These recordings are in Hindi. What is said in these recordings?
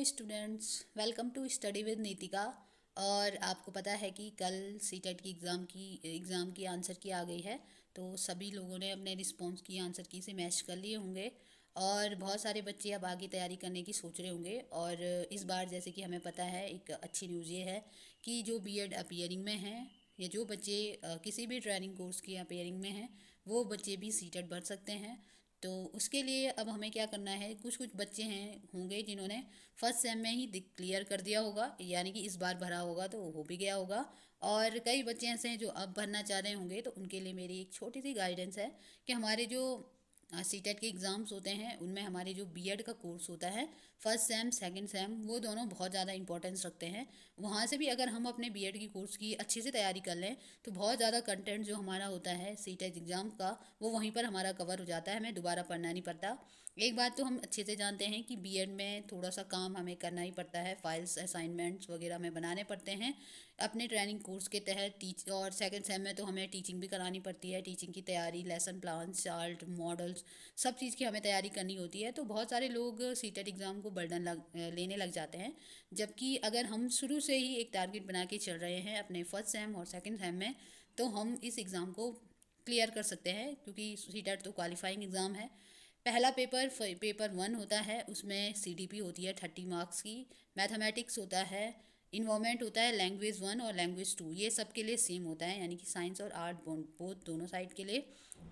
Students, welcome to study with Nitika. और आपको पता है कि कल सीटेट की एग्ज़ाम की आंसर की आ गई है। तो सभी लोगों ने अपने रिस्पॉन्स की आंसर की से मैच कर लिए होंगे और बहुत सारे बच्चे अब आगे तैयारी करने की सोच रहे होंगे। और इस बार जैसे कि हमें पता है, एक अच्छी न्यूज़ ये है कि जो बीएड अपीयरिंग में हैं या जो बच्चे किसी भी ट्रेनिंग कोर्स की अपीयरिंग में हैं, वो बच्चे भी सीटेट भर सकते हैं। तो उसके लिए अब हमें क्या करना है, कुछ कुछ बच्चे हैं होंगे जिन्होंने फर्स्ट सेम में ही क्लियर कर दिया होगा, यानी कि इस बार भरा होगा तो हो भी गया होगा। और कई बच्चे ऐसे हैं जो अब भरना चाह रहे होंगे, तो उनके लिए मेरी एक छोटी सी गाइडेंस है कि हमारे जो सीटेट के एग्ज़ाम्स होते हैं उनमें हमारे जो बीएड का कोर्स होता है, फर्स्ट सेम सेकंड सेम, वो दोनों बहुत ज़्यादा इंपॉर्टेंस रखते हैं। वहाँ से भी अगर हम अपने बीएड की कोर्स की अच्छे से तैयारी कर लें तो बहुत ज़्यादा कंटेंट जो हमारा होता है सीटेट एग्ज़ाम का, वो वहीं पर हमारा कवर हो जाता है, हमें दोबारा पढ़ना नहीं पड़ता। एक बात तो हम अच्छे से जानते हैं कि बीएड में थोड़ा सा काम हमें करना ही पड़ता है, फाइल्स असाइनमेंट्स वगैरह हमें बनाने पड़ते हैं अपने ट्रेनिंग कोर्स के तहत। टीच और सेकंड सेम में तो हमें टीचिंग भी करानी पड़ती है, टीचिंग की तैयारी, लेसन प्लान, चार्ट, मॉडल्स, सब चीज़ की हमें तैयारी करनी होती है। तो बहुत सारे लोग सीटेट एग्ज़ाम को लेने लग जाते हैं, जबकि अगर हम शुरू से ही एक टारगेट बना के चल रहे हैं अपने फर्स्ट सेम और सेकंड सेम में, तो हम इस एग्ज़ाम को क्लियर कर सकते हैं, क्योंकि सीटेट तो क्वालिफाइंग एग्ज़ाम है। पहला पेपर 1 होता है, उसमें सीडीपी होती है 30 मार्क्स की, मैथमेटिक्स होता है, इन्वायरमेंट होता है, लैंग्वेज 1 और लैंग्वेज 2, ये सब के लिए सेम होता है, यानी कि साइंस और आर्ट बोथ दोनों साइड के लिए।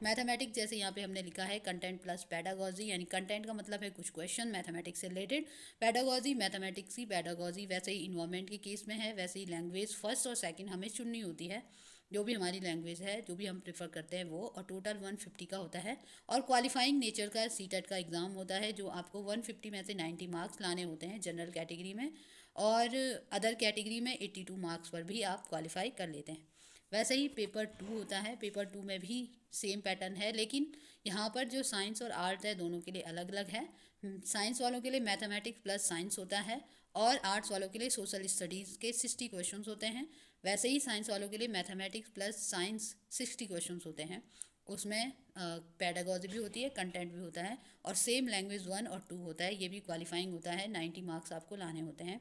मैथमेटिक्स जैसे यहाँ पे हमने लिखा है कंटेंट प्लस पैडागॉजी, यानी कंटेंट का मतलब है कुछ क्वेश्चन मैथमेटिक्स से रिलेटेड, पैडागॉजी मैथमेटिक्स की पैडागॉजी, वैसे ही इन्वायरमेंट के केस में है, वैसे ही लैंग्वेज फर्स्ट और सेकंड हमें चुननी होती है, जो भी हमारी लैंग्वेज है, जो भी हम प्रेफर करते हैं वो, और टोटल 150 का होता है। और क्वालिफाइंग नेचर का सीटेट का एग्ज़ाम होता है, जो आपको 150 में से 90 मार्क्स लाने होते हैं जनरल कैटेगरी में, और अदर कैटेगरी में 82 मार्क्स पर भी आप क्वालिफाई कर लेते हैं। वैसे ही पेपर 2 होता है, पेपर 2 में भी सेम पैटर्न है, लेकिन यहाँ पर जो साइंस और आर्ट है दोनों के लिए अलग अलग है। साइंस वालों के लिए मैथमेटिक्स प्लस साइंस होता है, और आर्ट्स वालों के लिए सोशल स्टडीज़ के 60 क्वेश्चंस होते हैं। वैसे ही साइंस वालों के लिए मैथमेटिक्स प्लस साइंस 60 क्वेश्चंस होते हैं। उसमें पैडागॉजी भी होती है, कंटेंट भी होता है, और सेम लैंग्वेज 1 और 2 होता है, ये भी क्वालिफाइंग होता है, 90 मार्क्स आपको लाने होते हैं।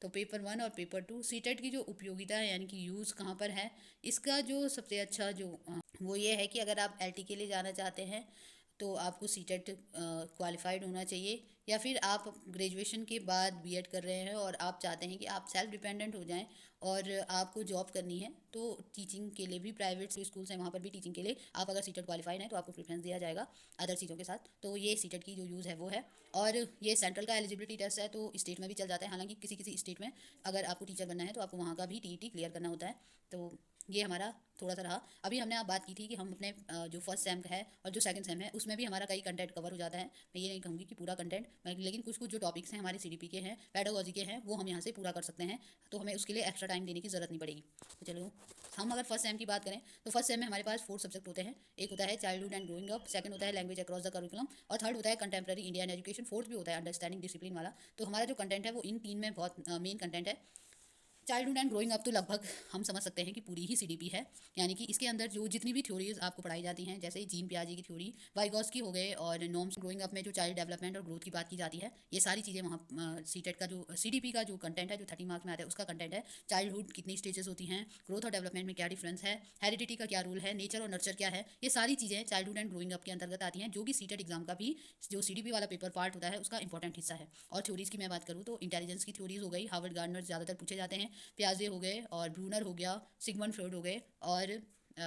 तो पेपर 1 और पेपर 2 सीटेट की जो उपयोगिता है, यानी कि यूज़ कहाँ पर है, इसका जो सबसे अच्छा जो वो ये है कि अगर आप एलटी के लिए जाना चाहते हैं तो आपको सीटेट क्वालिफाइड होना चाहिए, या फिर आप ग्रेजुएशन के बाद बीएड कर रहे हैं और आप चाहते हैं कि आप सेल्फ डिपेंडेंट हो जाएं और आपको जॉब करनी है, तो टीचिंग के लिए भी प्राइवेट स्कूल्स हैं, वहाँ पर भी टीचिंग के लिए आप अगर सीटेट क्वालिफाइड हैं तो आपको प्रेफरेंस दिया जाएगा अदर चीज़ों के साथ। तो ये सीटेट की जो यूज़ है वो है। और ये सेंट्रल का एलिजिबिलिटी टेस्ट है, तो स्टेट में भी चल जाता है, हालांकि किसी किसी स्टेट में अगर आपको टीचर बनना है तो आपको वहाँ का भी टीईटी क्लियर करना होता है। तो ये हमारा थोड़ा सा रहा। अभी हमने आप बात की थी कि हम अपने जो फर्स्ट सेम है और जो सेकंड सेम है उसमें भी हमारा कई कंटेंट कवर हो जाता है। मैं ये नहीं कहूँगी कि पूरा कंटेंट, लेकिन कुछ कुछ जो टॉपिक्स हैं हमारे सीडीपी के हैं, पेडागॉजी के हैं, वो हम यहाँ से पूरा कर सकते हैं, तो हमें उसके लिए एक्स्ट्रा टाइम देने की ज़रूरत नहीं पड़ेगी। तो चलो, हम अगर फर्स्ट सेम की बात करें तो फर्स्ट सेम में हमारे पास 4 सब्जेक्ट होते हैं। एक होता है childhood and growing up, second होता है लैंग्वेज अक्रॉस द करिकुलम, और थर्ड होता है कंटेम्प्रेरी इंडियन एजुकेशन, फोर्थ भी होता है अंडरस्टैंडिंग डिसिप्लिन वाला। तो हमारा जो कंटेंट है वो इन 3 में बहुत मेन कंटेंट है। चाइल्डहुड एंड ग्रोइंग अप तो लगभग हम समझ सकते हैं कि पूरी ही सीडीपी है, यानी कि इसके अंदर जो जितनी भी थ्योरीज आपको पढ़ाई जाती हैं, जैसे जीन पियाजे की थ्योरी, वाइगॉस्की हो गए, और नॉर्म्स ग्रोइंग अप में जो चाइल्ड डेवलपमेंट और ग्रोथ की बात की जाती है, ये सारी चीज़ें वहाँ सीटेट का जो सीडीपी का जो कंटेंट है, जो 30 मार्क्स में आता है, उसका कंटेंट है। चाइल्डहुड कितनी स्टेजेस होती हैं, ग्रोथ और डेवलपमेंट में क्या डिफरेंस है, हेरिडिटी का क्या रूल है, नेचर और नर्चर क्या है, ये सारी चीज़ें चाइल्डहुड एंड ग्रोइंग अप के अंतर्गत आती हैं, जो कि सीटेट एग्जाम का भी जो सीडीपी वाला पेपर पार्ट होता है उसका इंपॉर्टेंट हिस्सा है। और थ्योरीज की मैं बात करूँ तो इंटेलिजेंस की थ्योरीज हो गई, हार्वर्ड गार्डनर ज़्यादातर पूछे जाते हैं, प्याजे हो गए और ब्रूनर हो गया, सिगमंड फ्रॉइड हो गए, और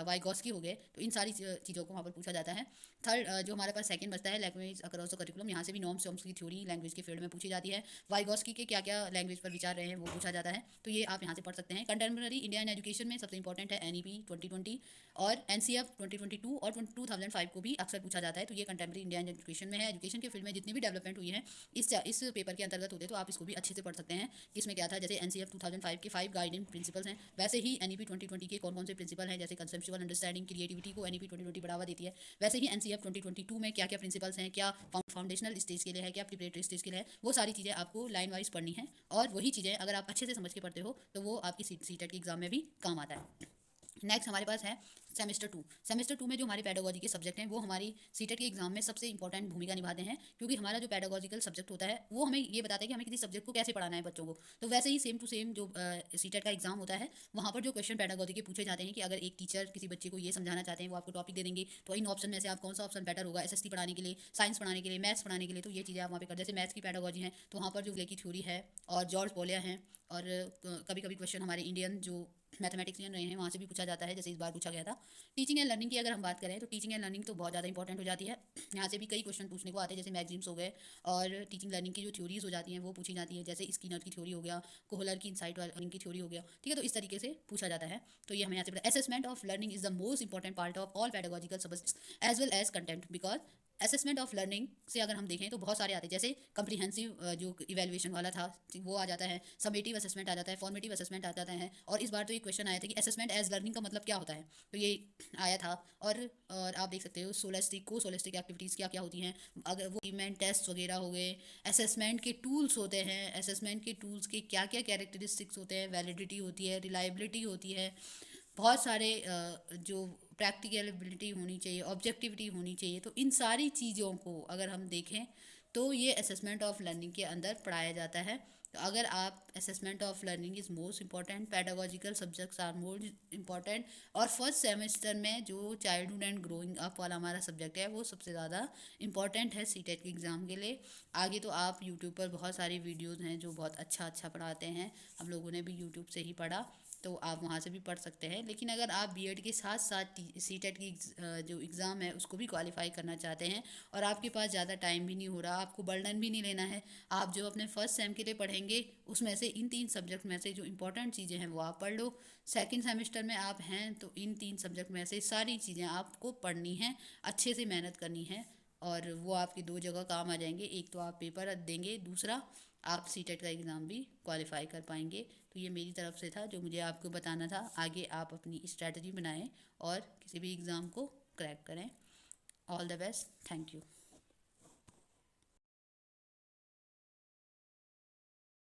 वाइगॉस्की हो गए, तो इन सारी चीज़ों को वहाँ पर पूछा जाता है। थर्ड जो हमारे पास सेकंड बचता है लैंग्वेज अक्रॉस द करिकुलम, यहाँ से भी नॉर्म्स की थ्योरी लैंग्वेज के फील्ड में पूछी जाती है। वाइगॉस्की के क्या क्या लैंग्वेज पर विचार रहे हैं वो पूछा जाता है, तो ये आप यहाँ से पढ़ सकते हैं। कंटेम्प्रेरी इंडियन एजुकेशन में सबसे इंपॉर्टेंट है एनईपी 2020 और एनसीएफ 2022 और 2005 को भी अक्सर पूछा जाता है, तो ये कंटेम्प्रेरी इंडियन एजुकेशन में है। एजुकेशन के फील्ड में जितनी भी डेवलपमेंट हुई है इस पेपर के अंतर्गत होते, तो आप इसको भी अच्छे से पढ़ सकते हैं कि इसमें क्या था। जैसे एनसीएफ 2005 के 5 गाइडिंग प्रिंसिपल्स हैं, वैसे ही एनईपी 2020 के कौन कौन से प्रिंसिपल हैं, जैसे कंसेप्चुअल अंडरस्टैंडिंग, क्रिएटिविटी को एनईपी 2020 बढ़ावा देती है। वैसे ही एनसीएफ 2022 में क्या क्या प्रिंसिपल्स हैं, क्या फाउंडेशनल स्टेज के लिए है, क्या प्रिपरेटरी स्टेज के लिए है, वो सारी चीज़ें आपको लाइन वाइज पढ़नी है, और वही चीज़ें अगर आप अच्छे से समझ के पढ़ते हो तो वो आपकी सीटेट के एग्जाम में भी काम आता है। नेक्स्ट हमारे पास है सेमेस्टर 2 में जो हमारे पेडागोजी के सब्जेक्ट हैं वो हमारी सीटेट के एग्जाम में सबसे इंपॉर्टेंट भूमिका निभाते हैं, क्योंकि हमारा जो पेडागोजिकल सब्जेक्ट होता है वो हमें ये बताता है कि हमें किसी सब्जेक्ट को कैसे पढ़ाना है बच्चों को। तो वैसे ही सेम टू सेम जो सीटेट का एग्जाम होता है वहाँ पर जो क्वेश्चन पेडागोजी के पूछे जाते हैं कि अगर एक टीचर किसी बच्चे को ये समझाना चाहते हैं, वो आपको टॉपिक दे देंगे, तो इन ऑप्शन में से आप कौन सा ऑप्शन बेटर होगा एसएसटी पढ़ाने के लिए, साइंस पढ़ाने के लिए, मैथ्स पढ़ाने के लिए, तो ये चीज़ें आप वहाँ पे कर, जैसे मैथ्स की पेडागोजी है तो वहाँ पर जो की थ्योरी है और जॉर्ज पोलिया हैं, और कभी कभी क्वेश्चन हमारे इंडियन जो मैथमेटिक्सियन रहे हैं वहाँ से भी पूछा जाता है, जैसे इस बार पूछा गया था। टीचिंग एंड लर्निंग की अगर हम बात करें तो टीचिंग एंड लर्निंग तो बहुत ज़्यादा इंपॉर्टेंट हो जाती है, यहाँ से भी कई क्वेश्चन पूछने को आते हैं, जैसे मैगजीम्स हो गए, और टीचिंग लर्निंग की जो थ्योरीज हो जाती हैं वो पूछी जाती है, जैसे स्किनर की थ्योरी हो गया, कोहलर की इनसाइट लर्निंग की थ्योरी हो गया, ठीक है। तो इस तरीके से पूछा जाता है, तो ये हमें यहाँ से पता। Assessment of learning is the most important part of all pedagogical subjects as well as content, because assessment of learning से अगर हम देखें तो बहुत सारे आते हैं, जैसे कम्प्रीहेंसिव जो इवेल्युएशन वाला था वो आ जाता है, समेटिव असेसमेंट आ जाता है, फॉर्मेटिव असेसमेंट आ जाता है, और इस बार तो ये क्वेश्चन आया था कि असेसमेंट एज लर्निंग का मतलब क्या होता है, तो ये आया था। और आप देख सकते हो सोलेस्टिक एक्टिविटीज़ क्या क्या होती हैं, अगर वो इवेंट टेस्ट वगैरह हो गए, असेसमेंट के टूल्स होते हैं, असेसमेंट के टूल्स के क्या क्या कैरेक्टरिस्टिक्स होते हैं, वैलिडिटी होती है, रिलायबिलिटी होती है, बहुत सारे जो प्रैक्टिकलिटी होनी चाहिए, ऑब्जेक्टिविटी होनी चाहिए, तो इन सारी चीज़ों को अगर हम देखें तो ये असेसमेंट ऑफ लर्निंग के अंदर पढ़ाया जाता है। तो अगर आप assessment of learning is most important, pedagogical subjects are more important, और फर्स्ट सेमेस्टर में जो चाइल्डहुड एंड ग्रोइंग अप वाला हमारा सब्जेक्ट है वो सबसे ज़्यादा इंपॉर्टेंट है सीटेट के एग्ज़ाम के लिए। आगे तो आप यूट्यूब पर बहुत सारी वीडियोज़ हैं जो बहुत अच्छा पढ़ाते हैं, हम लोगों ने भी यूट्यूब से ही पढ़ा, तो आप वहाँ से भी पढ़ सकते हैं। लेकिन अगर आप बीएड के साथ साथ सीटेट की जो एग्ज़ाम है उसको भी क्वालिफाई करना चाहते हैं, और आपके पास ज़्यादा टाइम भी नहीं हो रहा, आपको बर्डन भी नहीं लेना है, आप जो अपने फर्स्ट सेम के लिए पढ़ेंगे उसमें से इन 3 सब्जेक्ट में से जो इंपॉर्टेंट चीज़ें हैं वो आप पढ़ लो। सेकेंड सेमेस्टर में आप हैं तो इन 3 सब्जेक्ट में से सारी चीज़ें आपको पढ़नी हैं, अच्छे से मेहनत करनी है, और वो आपकी 2 जगह काम आ जाएंगे। एक तो आप पेपर देंगे, दूसरा आप सीटेट का एग्ज़ाम भी क्वालिफाई कर पाएंगे। तो ये मेरी तरफ से था जो मुझे आपको बताना था। आगे आप अपनी स्ट्रैटेजी बनाएं और किसी भी एग्ज़ाम को क्रैक करें। All the best, thank you.